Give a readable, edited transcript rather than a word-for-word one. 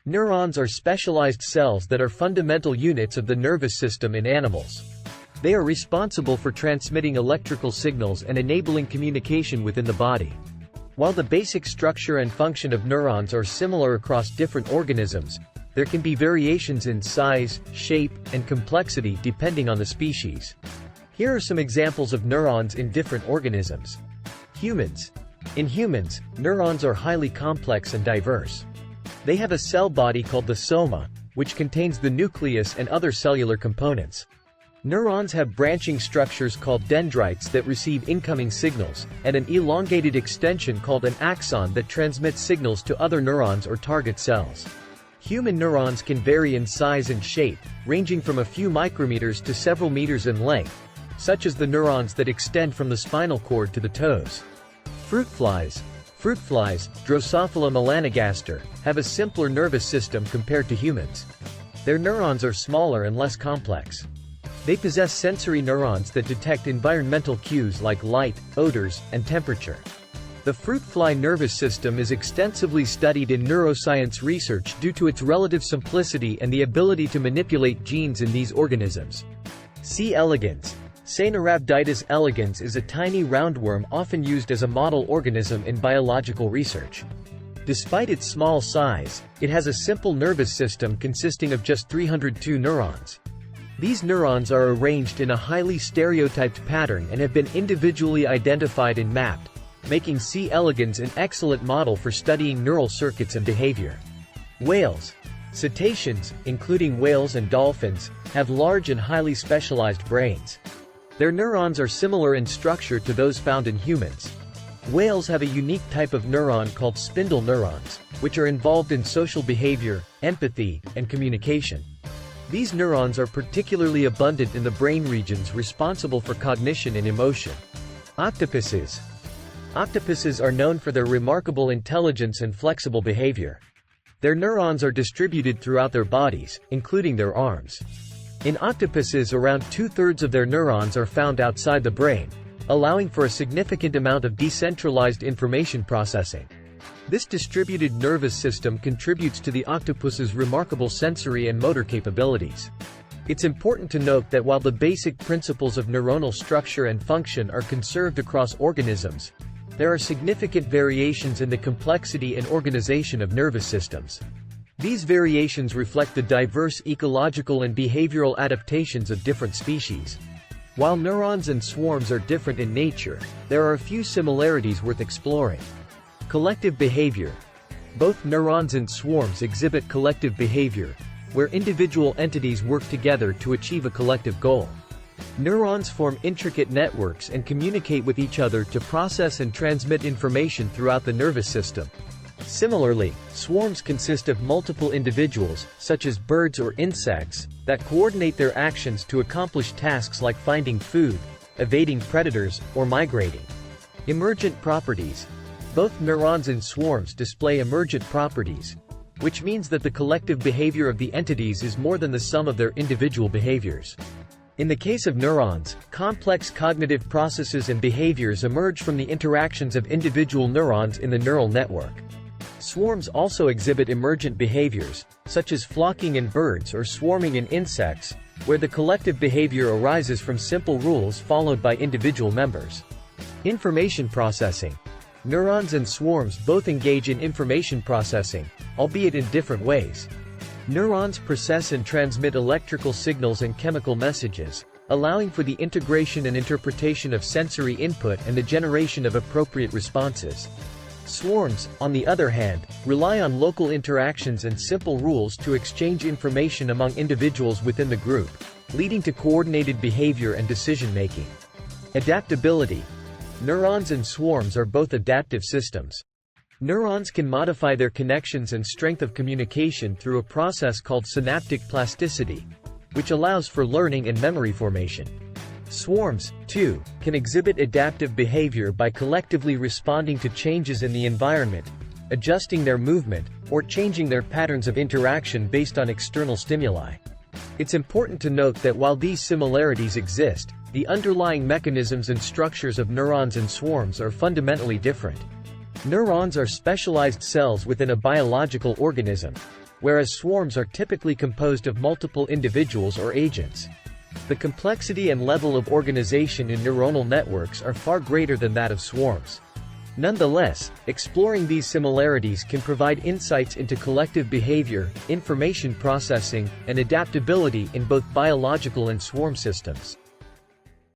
Neurons are specialized cells that are fundamental units of the nervous system in animals. They are responsible for transmitting electrical signals and enabling communication within the body. While the basic structure and function of neurons are similar across different organisms, there can be variations in size, shape, and complexity depending on the species. Here are some examples of neurons in different organisms. Humans. In humans, neurons are highly complex and diverse. They have a cell body called the soma, which contains the nucleus and other cellular components. Neurons have branching structures called dendrites that receive incoming signals, and an elongated extension called an axon that transmits signals to other neurons or target cells. Human neurons can vary in size and shape, ranging from a few micrometers to several meters in length, such as the neurons that extend from the spinal cord to the toes. Fruit flies, Drosophila melanogaster, have a simpler nervous system compared to humans. Their neurons are smaller and less complex. They possess sensory neurons that detect environmental cues like light, odors, and temperature. The fruit fly nervous system is extensively studied in neuroscience research due to its relative simplicity and the ability to manipulate genes in these organisms. C. elegans. Caenorhabditis elegans is a tiny roundworm often used as a model organism in biological research. Despite its small size, it has a simple nervous system consisting of just 302 neurons. These neurons are arranged in a highly stereotyped pattern and have been individually identified and mapped, making C. elegans an excellent model for studying neural circuits and behavior. Whales. Cetaceans, including whales and dolphins, have large and highly specialized brains. Their neurons are similar in structure to those found in humans. Whales have a unique type of neuron called spindle neurons, which are involved in social behavior, empathy, and communication. These neurons are particularly abundant in the brain regions responsible for cognition and emotion. Octopuses. Octopuses are known for their remarkable intelligence and flexible behavior. Their neurons are distributed throughout their bodies, including their arms. In octopuses, around 2/3 of their neurons are found outside the brain, allowing for a significant amount of decentralized information processing. This distributed nervous system contributes to the octopus's remarkable sensory and motor capabilities. It's important to note that while the basic principles of neuronal structure and function are conserved across organisms, there are significant variations in the complexity and organization of nervous systems. These variations reflect the diverse ecological and behavioral adaptations of different species. While neurons and swarms are different in nature, there are a few similarities worth exploring. Collective behavior. Both neurons and swarms exhibit collective behavior, where individual entities work together to achieve a collective goal. Neurons form intricate networks and communicate with each other to process and transmit information throughout the nervous system. Similarly, swarms consist of multiple individuals, such as birds or insects, that coordinate their actions to accomplish tasks like finding food, evading predators, or migrating. Emergent properties. Both neurons and swarms display emergent properties, which means that the collective behavior of the entities is more than the sum of their individual behaviors. In the case of neurons, complex cognitive processes and behaviors emerge from the interactions of individual neurons in the neural network. Swarms also exhibit emergent behaviors, such as flocking in birds or swarming in insects, where the collective behavior arises from simple rules followed by individual members. Information processing. Neurons and swarms both engage in information processing, albeit in different ways. Neurons process and transmit electrical signals and chemical messages, allowing for the integration and interpretation of sensory input and the generation of appropriate responses. Swarms, on the other hand, rely on local interactions and simple rules to exchange information among individuals within the group, leading to coordinated behavior and decision-making. Adaptability. Neurons and swarms are both adaptive systems. Neurons can modify their connections and strength of communication through a process called synaptic plasticity, which allows for learning and memory formation. Swarms, too, can exhibit adaptive behavior by collectively responding to changes in the environment, adjusting their movement, or changing their patterns of interaction based on external stimuli. It's important to note that while these similarities exist, the underlying mechanisms and structures of neurons and swarms are fundamentally different. Neurons are specialized cells within a biological organism, whereas swarms are typically composed of multiple individuals or agents. The complexity and level of organization in neuronal networks are far greater than that of swarms. Nonetheless, exploring these similarities can provide insights into collective behavior, information processing, and adaptability in both biological and swarm systems.